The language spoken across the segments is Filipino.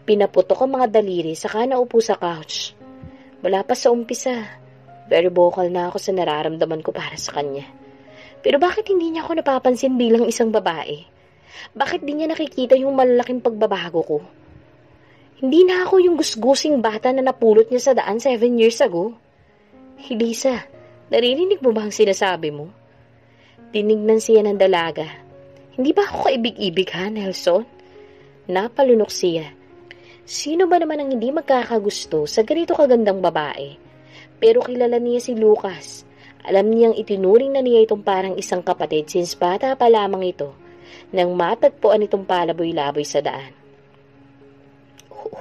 Pinaputok ang mga daliri saka naupo sa couch. Wala pa sa umpisa. Very vocal na ako sa nararamdaman ko para sa kanya. Pero bakit hindi niya ako napapansin bilang isang babae? Bakit di niya nakikita yung malalaking pagbabago ko? Hindi na ako yung gusgusing bata na napulot niya sa daan 7 years ago. Elisa, naririnig mo ba ang sinasabi mo? Tinignan siya ng dalaga. Hindi ba ako kaibig-ibig ha, Nelson? Napalunok siya. Sino ba naman ang hindi magkakagusto sa ganito kagandang babae? Pero kilala niya si Lucas. Alam niyang itinuring na niya itong parang isang kapatid since bata pa lamang ito nang matagpuan itong palaboy-laboy sa daan.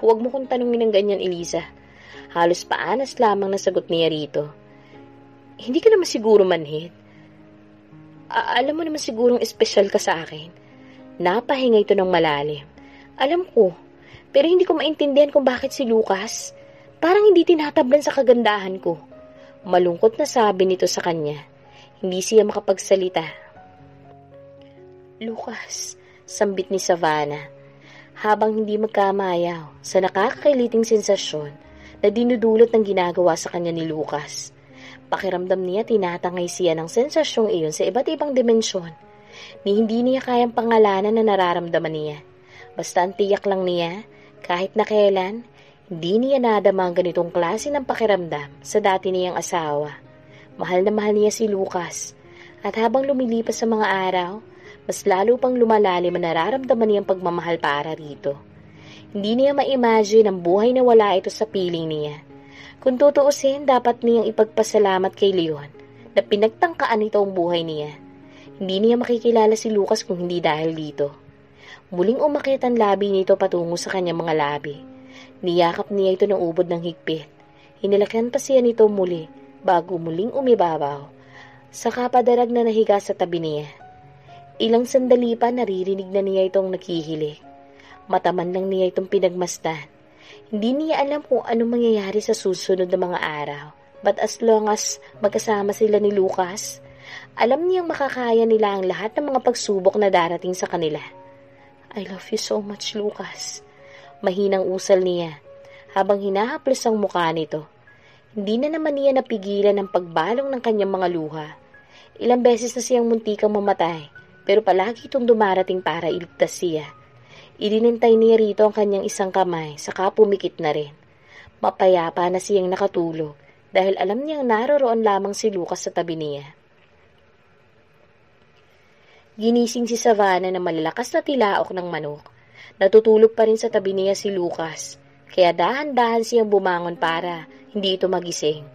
Huwag mo kong tanungin ng ganyan, Elisa. Halos paanas lamang na sagot niya rito. Hindi ka naman siguro manhid. Alam mo naman sigurong espesyal ka sa akin. Napahinga ito ng malalim. Alam ko, pero hindi ko maintindihan kung bakit si Lucas parang hindi tinatablan sa kagandahan ko. Malungkot na sabi nito sa kanya. Hindi siya makapagsalita. Lucas, sambit ni Savannah. Habang hindi magkamayaw sa nakakakiliting sensasyon na dinudulot ng ginagawa sa kanya ni Lucas. Pakiramdam niya tinatangay siya ng sensasyong iyon sa iba't ibang dimensyon ni hindi niya kayang pangalanan na nararamdaman niya. Basta ang tiyak lang niya, kahit na kailan, hindi niya nadama ang ganitong klase ng pakiramdam sa dati niyang asawa. Mahal na mahal niya si Lucas at habang lumilipas sa mga araw, mas lalo pang lumalalim ang nararamdaman niyang pagmamahal para rito. Hindi niya ma-imagine ang buhay na wala ito sa piling niya. Kung tutuusin, dapat niyang ipagpasalamat kay Leon na pinagtangkaan nito ang buhay niya. Hindi niya makikilala si Lucas kung hindi dahil dito. Muling umakyat ang labi nito patungo sa kanyang mga labi. Niyakap niya ito ng ubod ng higpit. Hinilakyan pa siya nito muli bago muling umibabaw. Saka padarag na nahiga sa tabi niya. Ilang sandali pa naririnig na niya itong nakihilik. Mataman lang niya itong pinagmasdan. Hindi niya alam kung anong mangyayari sa susunod na mga araw. But as long as magkasama sila ni Lucas, alam niyang makakaya nila ang lahat ng mga pagsubok na darating sa kanila. I love you so much, Lucas. Mahinang usal niya habang hinahaplos ang mukha nito. Hindi na naman niya napigilan ang pagbalong ng kanyang mga luha. Ilang beses na siyang muntikang mamatay. Pero palagi itong dumarating para iligtas siya. Ininintay niya rito ang kanyang isang kamay, saka pumikit na rin. Mapayapa na siyang nakatulog dahil alam niyang naroroon lamang si Lucas sa tabi niya. Ginising si Savannah na malalakas na tilaok ng manok. Natutulog pa rin sa tabi niya si Lucas, kaya dahan-dahan siyang bumangon para hindi ito magising.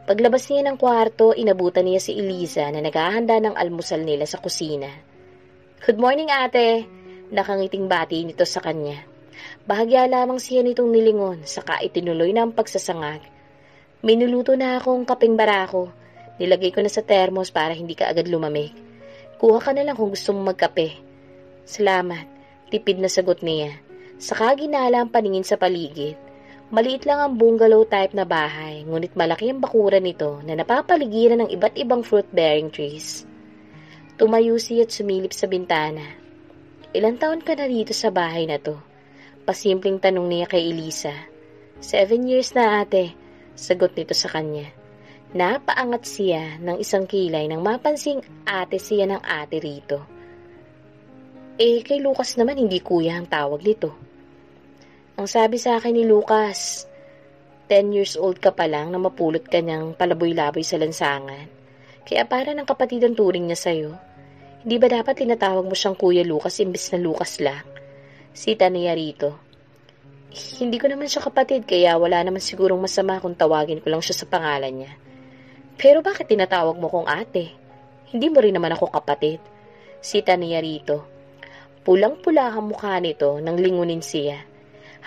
Paglabas niya ng kwarto, inabutan niya si Elisa na naghahanda ng almusal nila sa kusina. Good morning, ate! Nakangiting bati nito sa kanya. Bahagya lamang siya nitong nilingon, saka itinuloy na ang pagsasangag. May nuluto na akong kapeng barako. Nilagay ko na sa termos para hindi ka agad lumamig. Kuha ka na lang kung gusto mong magkape. Salamat, tipid na sagot niya. Saka ginala ang paningin sa paligid. Maliit lang ang bungalow type na bahay, ngunit malaki ang bakuran nito na napapaligiran ng iba't ibang fruit-bearing trees. Tumayo siya at sumilip sa bintana. Ilang taon ka na dito sa bahay na to? Pasimpleng tanong niya kay Elisa. 7 years na, ate, sagot nito sa kanya. Napaangat siya ng isang kilay nang mapansing ate siya ng ate rito. Kay Lucas naman hindi kuya ang tawag nito. Ang sabi sa akin ni Lucas, 10 years old ka pa lang na mapulot ka niyang palaboy-laboy sa lansangan. Kaya para ng kapatid ang turing niya sa'yo. Hindi ba dapat tinatawag mo siyang Kuya Lucas imbis na Lucas lang? Sita niya rito. Hindi ko naman siya kapatid kaya wala naman sigurong masama kung tawagin ko lang siya sa pangalan niya. Pero bakit tinatawag mo kong ate? Hindi mo rin naman ako kapatid. Sita niya rito. Pulang-pula ang mukha nito nang lingunin siya.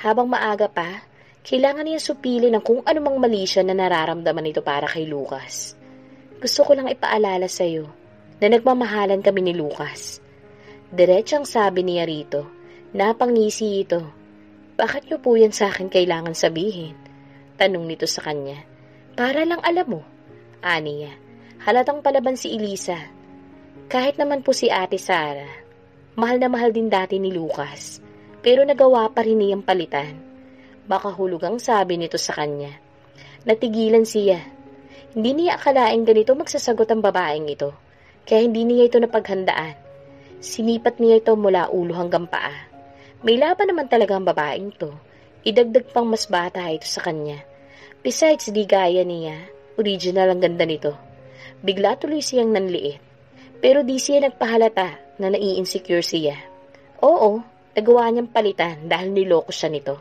Habang maaga pa, kailangan niya supili ng kung anumang mali siya na nararamdaman nito para kay Lucas. Gusto ko lang ipaalala sa'yo na nagmamahalan kami ni Lucas. Diretsang sabi niya rito, napangisi ito. Bakit niyo po yan sa akin kailangan sabihin? Tanong nito sa kanya. Para lang alam mo. Aniya, halatang palaban si Elisa. Kahit naman po si Ate Sara, mahal na mahal din dati ni Lucas. Pero nagawa pa rin niyang palitan. Makahulugang sabi nito sa kanya. Natigilan siya. Hindi niya akalaing ganito magsasagot ang babaeng ito, kaya hindi niya ito napaghandaan. Sinipat niya ito mula ulo hanggang paa. May laban naman talaga ang babaeng to. Idagdag pang mas bata ito sa kanya. Besides, di gaya niya, original ang ganda nito. Bigla tuloy siyang nanliit. Pero di siya nagpahalata na nai-insecure siya. Oo, nagawa niyang palitan dahil niloko siya nito.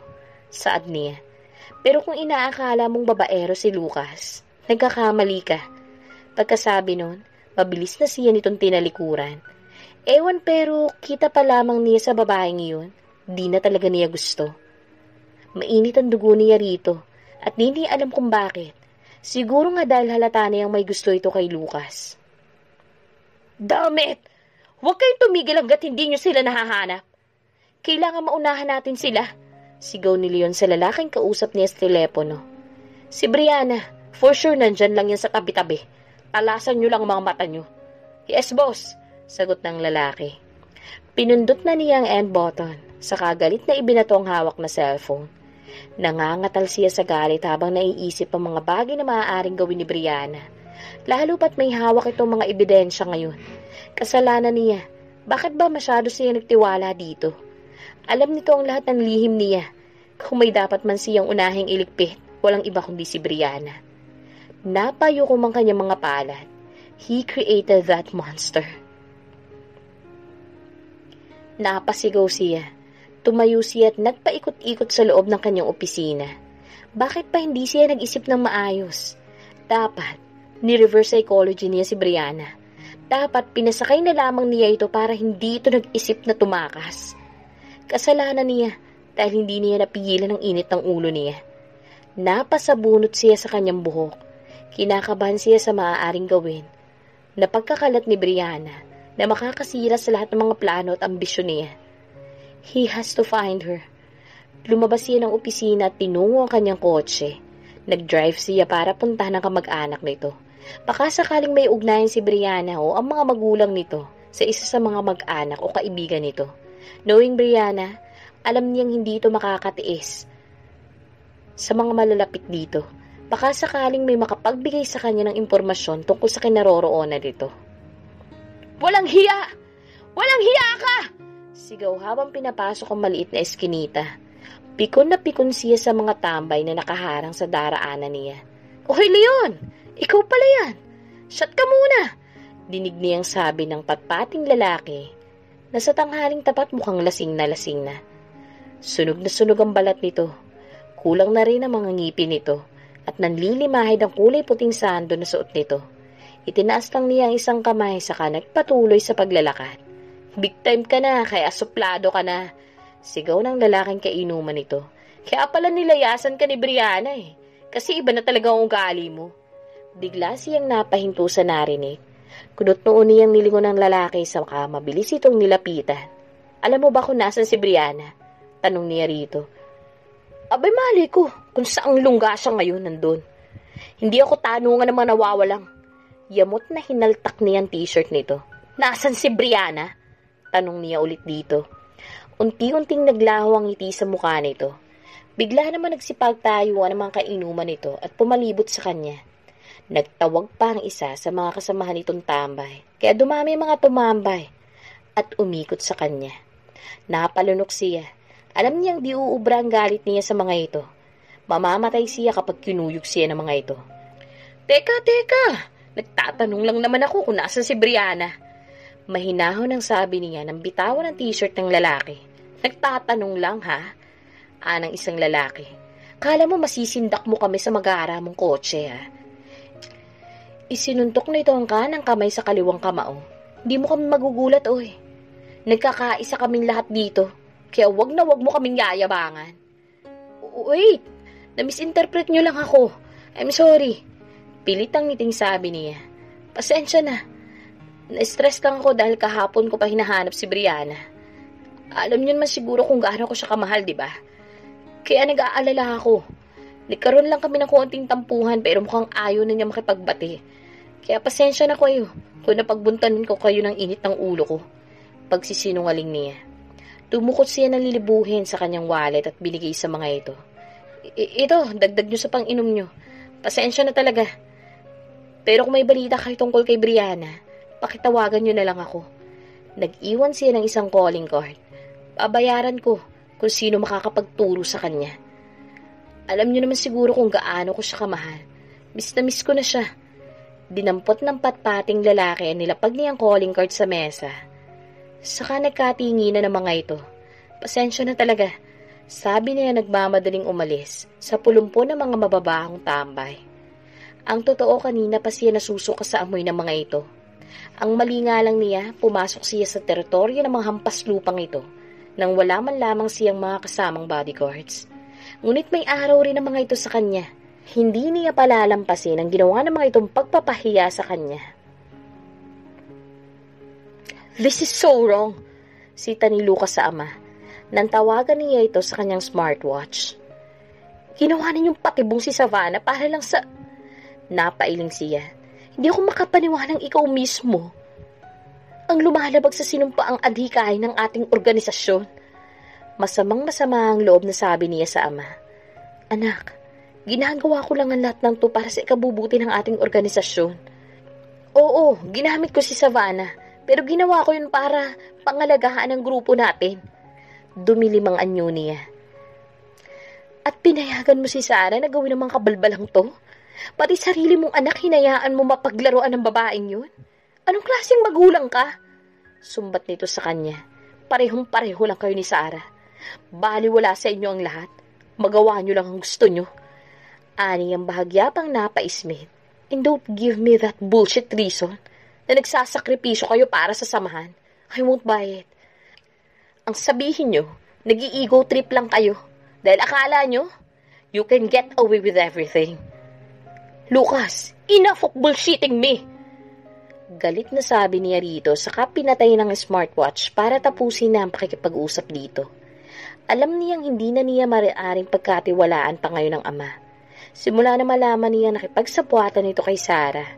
Saad niya. Pero kung inaakala mong babaero si Lucas, nagkakamali ka. Pagkasabi nun, mabilis na siya nitong tinalikuran. Ewan pero kita pa lamang niya sa babaeng iyon, di na talaga niya gusto. Mainit ang dugo niya rito at hindi niya alam kung bakit. Siguro nga dahil halata niyang may gusto ito kay Lucas. Damn it! Huwag kayong tumigil hanggat hindi niyo sila nahahanap. Kailangan maunahan natin sila. Sigaw ni Leon sa lalaking kausap niya sa telepono. Si Brianna, for sure nandyan lang yan sa tabi-tabi. Talasan niyo lang ang mga mata niyo. Yes, boss, sagot ng lalaki. Pinundot na niya ang end button. Sa kagalit na ibinato ang hawak na cellphone. Nangangatal siya sa galit habang naiisip ang mga bagay na maaaring gawin ni Brianna. Lalo pat may hawak itong mga ebidensya ngayon. Kasalanan niya. Bakit ba masyado siya nagtiwala dito? Alam nito ang lahat ng lihim niya. Kung may dapat man siyang unahing iligpit, walang iba kundi si Brianna. Napayo ko mang kanyang mga palad. He created that monster. Napasigaw siya. Tumayo siya at nagpaikot-ikot sa loob ng kanyang opisina. Bakit pa hindi siya nag-isip ng maayos? Dapat, ni-reverse psychology niya si Brianna. Dapat pinasakay na lamang niya ito para hindi ito nag-isip na tumakas. Kasalanan niya dahil hindi niya napigilan ang init ng ulo niya. Napasabunot siya sa kanyang buhok. Kinakabahan siya sa maaaring gawin. Napagkakalat ni Brianna na makakasira sa lahat ng mga plano at ambisyon niya. He has to find her. Lumabas siya ng opisina at tinungo ang kanyang kotse. Nag-drive siya para puntahan ang kamag-anak nito. Baka sakaling may ugnayan si Brianna o ang mga magulang nito sa isa sa mga mag-anak o kaibigan nito. Knowing Brianna, alam niyang hindi ito makakatiis sa mga malalapit dito. Baka sakaling may makapagbigay sa kanya ng impormasyon tungkol sa kinaroroonan nito. Walang hiya! Walang hiya ka! Sigaw habang pinapasok ang maliit na eskinita. Pikon na pikon siya sa mga tambay na nakaharang sa daraanan niya. Oy, Leon! Ikaw pala yan! Shut ka muna! Dinig niyang sabi ng patpating lalaki na sa tanghaling tapat mukhang lasing na. Sunog na sunog ang balat nito. Kulang na rin ang mga ngipin nito at nanlilimahid ang kulay puting sando na suot nito. Itinaas lang niya ang isang kamay saka nagpatuloy sa paglalakad. Big time ka na, kaya suplado ka na. Sigaw ng lalaking kainuman nito. Kaya pala nilayasan ka ni Brianna eh. Kasi iba na talaga ang ugali mo. Bigla siyang napahinto sa narinig. Kunot noon niyang nilingon ng lalaki sa mabilis itong nilapitan. Alam mo ba kung nasan si Brianna? Tanong niya rito. Abay mali ko kung saang lungga siya ngayon nandun. Hindi ako tanungan ng mga nawawalang. Yamot na hinaltak niya ang t-shirt nito. Nasan si Brianna? Tanong niya ulit dito. Unti-unting naglaho ang ngiti sa mukha nito. Bigla naman nagsipagtayuan ang mga kainuman nito at pumalibot sa kanya. Nagtawag pa ang isa sa mga kasamahan nitong tambay. Kaya dumami ang mga tumambay at umikot sa kanya. Napalunok siya. Alam niyang di uubra ang galit niya sa mga ito. Mamamatay siya kapag kinuyog siya ng mga ito. Teka! Nagtatanong lang naman ako kung nasa si Brianna. Mahinahon ang sabi niya nang bitawan ang t-shirt ng lalaki. Nagtatanong lang ha? Anang isang lalaki. Kala mo masisindak mo kami sa mag-aaramong kotse ha? Isinuntok nito ang kanang kamay sa kaliwang kamao. Hindi mo kami magugulat oy. Nagkakaisa kaming lahat dito. Kaya wag na wag mo kaming yayabangan. Wait! Na-misinterpret nyo lang ako. I'm sorry. Pilit ang ngiting sabi niya. Pasensya na. Na-stress lang ako dahil kahapon ko pa hinahanap si Brianna. Alam niyo naman siguro kung gaano ko siya kamahal, di ba? Kaya nag-aalala ako. Nagkaroon lang kami ng konting tampuhan pero mukhang ayaw na niya makipagbati. Kaya pasensya na kayo kung napagbuntanin ko kayo ng init ng ulo ko. Pagsisinungaling niya. Tumukot siya ng lilibuhin sa kanyang wallet at binigay sa mga ito. Ito, dagdag nyo sa pang-inom nyo. Pasensya na talaga. Pero kung may balita kayo tungkol kay Brianna, pakitawagan nyo na lang ako. Nag-iwan siya ng isang calling card. Babayaran ko kung sino makakapagturo sa kanya. Alam nyo naman siguro kung gaano ko siya kamahal. Miss na miss ko na siya. Dinampot ng patpating lalaki ang nilapag niyang calling card sa mesa. Saka nagkatinginan ng mga ito. Pasensya na talaga. Sabi niya nagmamadaling umalis sa pulumpo ng mga mababahong tambay. Ang totoo kanina pa siya nasusuka sa amoy ng mga ito. Ang mali nga lang niya, pumasok siya sa teritoryo ng mga hampas lupang ito nang wala man lamang siyang mga kasamang bodyguards. Ngunit may araw rin ang mga ito sa kanya. Hindi niya palalampasin ang ginawa ng mga itong pagpapahiya sa kanya. This is so wrong, sita ni Lucas sa ama. Nang tawagan niya ito sa kanyang smartwatch. Ginawa ninyong patibong si Savannah para lang sa... Napailing siya. Hindi ako makapaniwalang ikaw mismo ang lumalabag sa sinumpaang adhikain ng ating organisasyon. Masamang-masama ang loob na sabi niya sa ama. Anak, ginagawa ko lang ang lahat ng to para sa ikabubuti ng ating organisasyon. Oo, ginamit ko si Savannah, pero ginawa ko yun para pangalagaan ang grupo natin. Dumilim ang anyo niya. At pinayagan mo si Sarah na gawin ang mga kabalbalang to? Pati sarili mong anak hinayaan mo mapaglaruan ng babaeng yun? Anong klaseng magulang ka? Sumbat nito sa kanya. Parehong-pareho lang kayo ni Sarah. Baliwala sa inyo ang lahat. Magawa nyo lang ang gusto nyo. Ani ang bahagya pang napaismit. And don't give me that bullshit reason na nagsasakripisyo kayo para sa samahan. I won't buy it. Ang sabihin nyo, nag-i-ego trip lang kayo. Dahil akala nyo, you can get away with everything. Lucas, enough of bullshitting me! Galit na sabi niya rito, saka pinatay ng smartwatch para tapusin na ang pakikipag-usap dito. Alam niyang hindi na niya maaaring pagkatiwalaan pa ngayon ng ama. Simula na malaman niya nakipagsapwatan nito kay Sarah.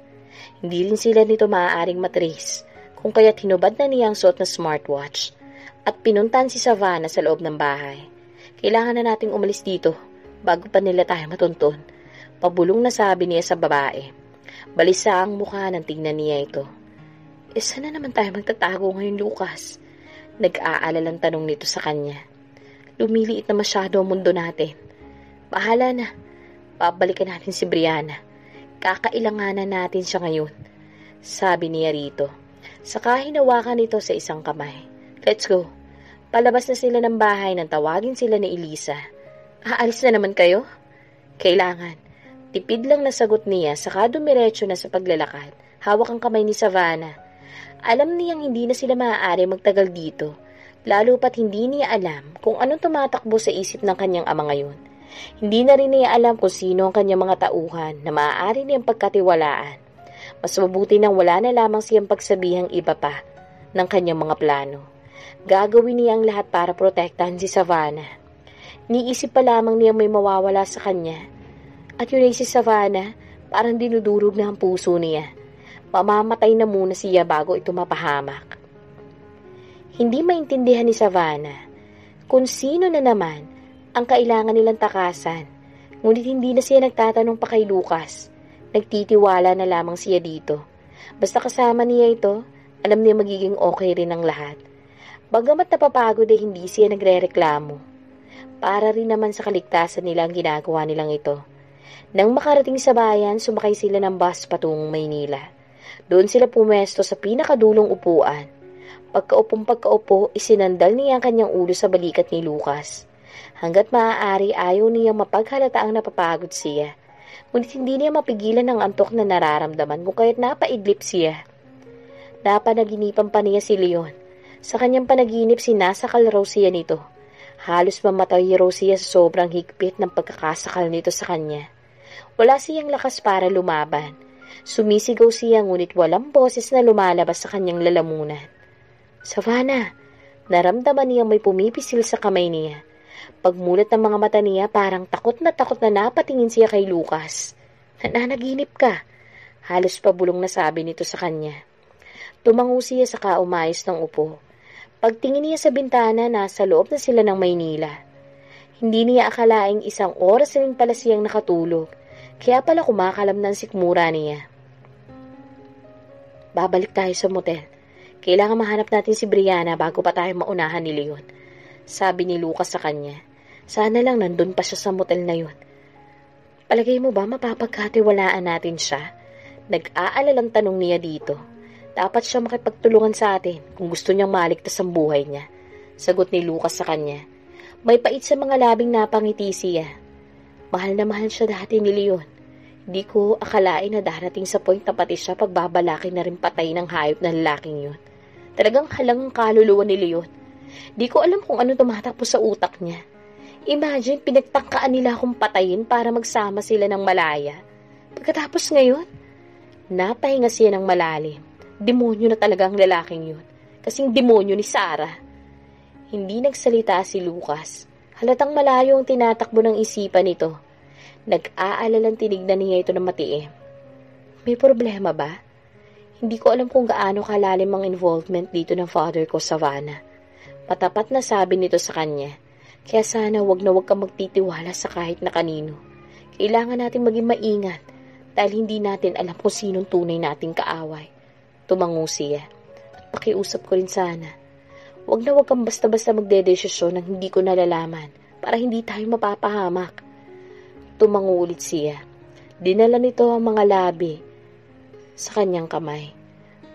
Hindi rin sila nito maaaring matrace, kung kaya't hinubad na niya ang suot na smartwatch at pinuntan si Savannah sa loob ng bahay. Kailangan na nating umalis dito bago pa nila tayo matuntun. Pabulong na sabi niya sa babae. Balisa ang mukha nang tingnan niya ito. Saan na naman tayo magtatago ngayon, Lucas? Nag-aalalang tanong nito sa kanya. Lumiliit na masyado ang mundo natin. Bahala na. Babalikan natin si Brianna. Kakailanganan natin siya ngayon. Sabi niya rito. Saka hinawakan ito sa isang kamay. Let's go. Palabas na sila ng bahay nang tawagin sila ni Elisa. Aalis na naman kayo? Kailangan. Tipid lang na sagot niya, saka dumiretso na sa paglalakad. Hawak ang kamay ni Savannah. Alam niyang hindi na sila maaari magtagal dito, lalo pat hindi niya alam kung anong tumatakbo sa isip ng kanyang ama ngayon. Hindi na rin niya alam kung sino ang kanyang mga tauhan na maaari niyang pagkatiwalaan. Mas mabuti nang wala na lamang siyang pagsabihang iba pa ng kanyang mga plano. Gagawin niya ang lahat para protektahan si Savannah. Niisip pa lamang niya may mawawala sa kanya. At yun ay si Savannah, parang dinudurog na ang puso niya. Mamamatay na muna siya bago ito mapahamak. Hindi maintindihan ni Savannah kung sino na naman ang kailangan nilang takasan. Ngunit hindi na siya nagtatanong pa kay Lucas. Nagtitiwala na lamang siya dito. Basta kasama niya ito, alam niya magiging okay rin ang lahat. Bagamat napapagod ay hindi siya nagrereklamo. Para rin naman sa kaligtasan nila ang ginagawa nilang ito. Nang makarating sa bayan, sumakay sila ng bus patungong Maynila. Doon sila pumesto sa pinakadulong upuan. Pagkaupo, isinandal niya ang kanyang ulo sa balikat ni Lucas. Hanggat maaari, ayaw niya mapaghalataang napapagod siya. Ngunit hindi niya mapigilan ang antok na nararamdaman kung kaya't napaidlip siya. Napanaginipan pa niya si Leon. Sa kanyang panaginip, sinasakal raw siya nito. Halos mamatay raw siya sa sobrang higpit ng pagkakasakal nito sa kanya. Wala siyang lakas para lumaban. Sumisigaw siya ngunit walang boses na lumalabas sa kanyang lalamunan. Savannah, naramdaman niya may pumipisil sa kamay niya. Pagmulat ng mga mata niya, parang takot na napatingin siya kay Lucas. Nananaginip ka. Halos pabulong na sabi nito sa kanya. Tumango siya saka umayos ng upo. Pagtingin niya sa bintana, nasa loob na sila ng Maynila. Hindi niya akalaing isang oras na rin pala siyang nakatulog, kaya pala kumakalam ng sikmura niya. Babalik tayo sa motel. Kailangan mahanap natin si Brianna bago pa tayo maunahan ni Leon. Sabi ni Lucas sa kanya. Sana lang nandun pa siya sa motel na yun. Palagay mo ba mapapagkatiwalaan natin siya? Nag-aalalang tanong niya dito. Dapat siya makipagtulungan sa atin kung gusto niyang maligtas ang buhay niya. Sagot ni Lucas sa kanya. May pait sa mga labing napangiti siya. Mahal na mahal siya dati ni Leon. Di ko akalain na darating sa point na pati siya pagbabalaki na rin patay ng hayop na lalaking yun. Talagang halang ang kaluluwa ni Leon. Di ko alam kung ano tumatakbo sa utak niya. Imagine, pinagtangkaan nila akong patayin para magsama sila ng malaya. Pagkatapos ngayon, napahinga siya ng malalim. Demonyo na talaga ang lalaking yun. Kasing demonyo ni Sarah. Hindi nagsalita si Lucas. Halatang malayo ang tinatakbo ng isipan nito. Nag-aalalang tinignan niya ito na matiim. May problema ba? Hindi ko alam kung gaano kalalim ang involvement dito ng father ko, Savannah. Matapat na sabi nito sa kanya. Kaya sana wag na wag kang magtitiwala sa kahit na kanino. Kailangan natin maging maingat dahil hindi natin alam kung sinong tunay nating kaaway. Tumango siya. At pakiusap ko rin sana. Wag na wag kang basta-basta magdedesisyon nang hindi ko nalalaman para hindi tayo mapapahamak. Tumango ulit siya. Dinala nito ang mga labi sa kanyang kamay.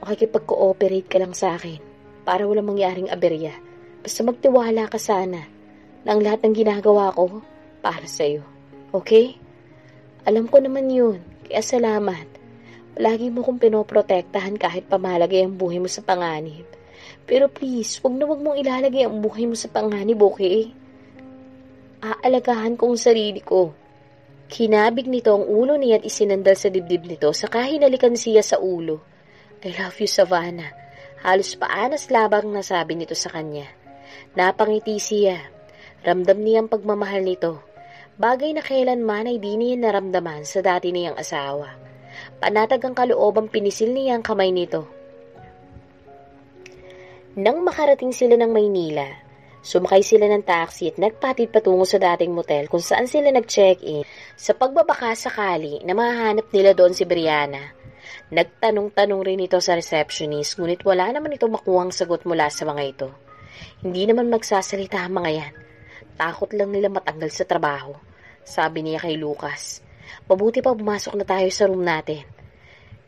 Makikipag-cooperate ka lang sa akin para walang mangyaring aberya. Basta magtiwala ka sana na ang lahat ng ginagawa ko para sa'yo. Okay? Alam ko naman yun. Kaya salamat. Palagi mo kong pinoprotektahan kahit pamalagay ang buhay mo sa panganib. Pero please, wag na wag mong ilalagay ang buhay mo sa panganib, okay? Aalagahan ko ang sarili ko. Kinabig nito ang ulo niya at isinandal sa dibdib nito saka hinalikan siya sa ulo. I love you, Savannah. Halos paanas labang nasabi nito sa kanya. Napangiti siya. Ramdam niya ang pagmamahal nito. Bagay na kailanman ay di niya naramdaman sa dati niyang asawa. Panatag ang kaloobang pinisil niya ang kamay nito. Nang makarating sila ng Maynila, sumakay sila ng taxi at nagpatid patungo sa dating motel kung saan sila nag-check-in sa pagbabaka sakali na mahanap nila doon si Brianna. Nagtanong-tanong rin ito sa receptionist ngunit wala naman ito makuhang sagot mula sa mga ito. Hindi naman magsasalita ang mga yan. Takot lang nila matanggal sa trabaho, sabi niya kay Lucas. Mabuti pa pumasok na tayo sa room natin.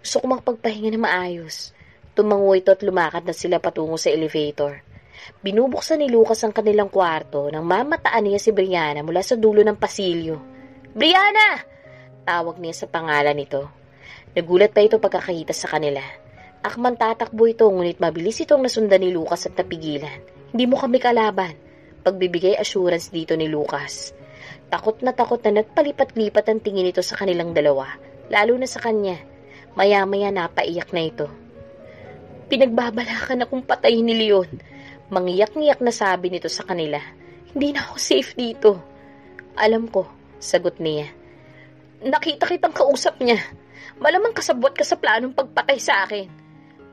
Gusto ko makapagpahinga na maayos. Tumango ito at lumakad na sila patungo sa elevator. Binubuksan ni Lucas ang kanilang kwarto nang mamataan niya si Brianna mula sa dulo ng pasilyo. Brianna! Tawag niya sa pangalan nito. Nagulat pa ito pagkakita sa kanila. Akmang tatakbo ito ngunit mabilis itong nasundan ni Lucas at napigilan. Hindi mo kami kalaban. Pagbibigay assurance dito ni Lucas. Takot na nagpalipat-lipat ang tingin nito sa kanilang dalawa, lalo na sa kanya. Maya-maya napaiyak na ito. Pinagbabalakan akong patayin ni Leon. Mangiyak-ngiyak na sabi nito sa kanila. Hindi na ako safe dito. Alam ko, sagot niya. Nakita kitang kausap niya. Malamang kasabot ka sa planong pagpatay sa akin.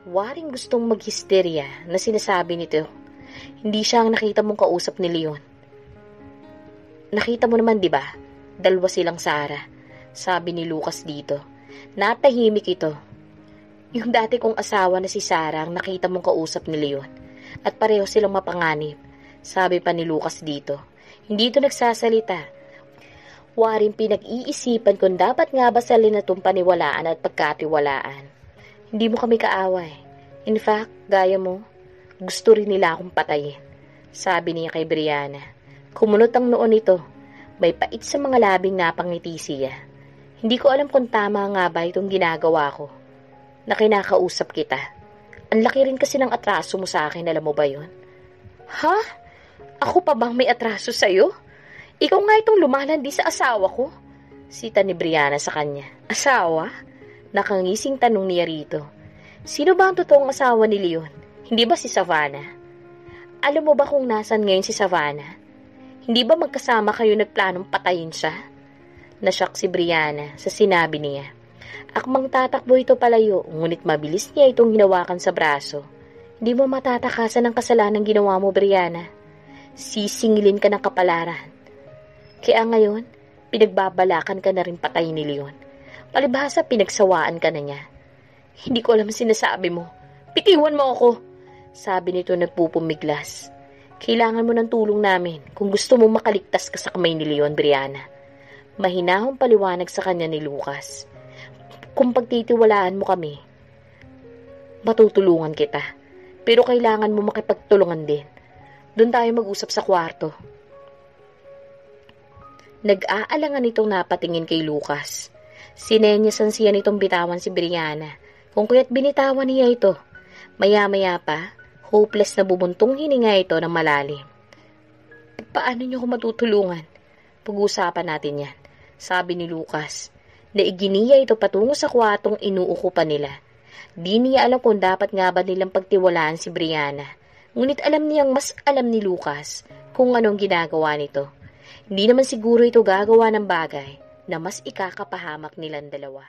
Waring gustong maghisterya na sinasabi nito. Hindi siya ang nakita mong kausap ni Leon. Nakita mo naman, di ba? Dalawa silang Sarah, sabi ni Lucas dito. Natahimik ito. Yung dati kong asawa na si Sarah ang nakita mong kausap ni Leon. At pareho silang mapanganib, sabi pa ni Lucas dito. Hindi ito nagsasalita. Waring pinag-iisipan kung dapat nga ba salin na itong paniwalaan at pagkatiwalaan. Hindi mo kami kaaway. In fact, gaya mo, gusto rin nila akong patayin, sabi niya kay Brianna. Kumunot ang noon nito. May pait sa mga labing napangiti siya. Hindi ko alam kung tama nga ba itong ginagawa ko. Na kinakausap kita. Ang laki rin kasi ng atraso mo sa akin, alam mo ba yun? Ha? Ako pa bang may atraso sa'yo? Ikaw nga itong lumalandi sa asawa ko. Sita ni Brianna sa kanya. Asawa? Nakangising tanong niya rito. Sino ba ang totoong asawa ni Leon? Hindi ba si Savannah? Alam mo ba kung nasan ngayon si Savannah? Hindi ba magkasama kayo nagplanong patayin siya? Nashock si Brianna sa sinabi niya. Akmang tatakbo ito palayo, ngunit mabilis niya itong hinawakan sa braso. Hindi mo matatakasan ang kasalanan ginawa mo, Brianna. Sisingilin ka ng kapalaran. Kaya ngayon, pinagbabalakan ka na rin patay ni Leon. Palibhasa pinagsawaan ka na niya. Hindi ko alam sinasabi mo. Bitiwan mo ako! Sabi nito nagpupumiglas. Kailangan mo ng tulong namin kung gusto mo makaligtas ka sa kamay ni Leon, Brianna. Mahinahong paliwanag sa kanya ni Lucas. Kung pagtitiwalaan mo kami, matutulungan kita. Pero kailangan mo makipagtulungan din. Doon tayo mag-usap sa kwarto. Nag-aalangan itong napatingin kay Lucas. Sinenyasan siya nitong bitawan si Brianna. Kung kaya't binitawan niya ito. Maya-maya pa, hopeless na bumuntong hininga ito ng malalim. Paano niyo ako matutulungan? Pag-usapan natin yan, sabi ni Lucas. Naiginiya ito patungo sa kwartong inuukupan nila. Di niya alam kung dapat nga ba nilang pagtiwalaan si Brianna. Ngunit alam niyang mas alam ni Lucas kung anong ginagawa nito. Hindi naman siguro ito gagawa ng bagay na mas ikakapahamak nilang dalawa.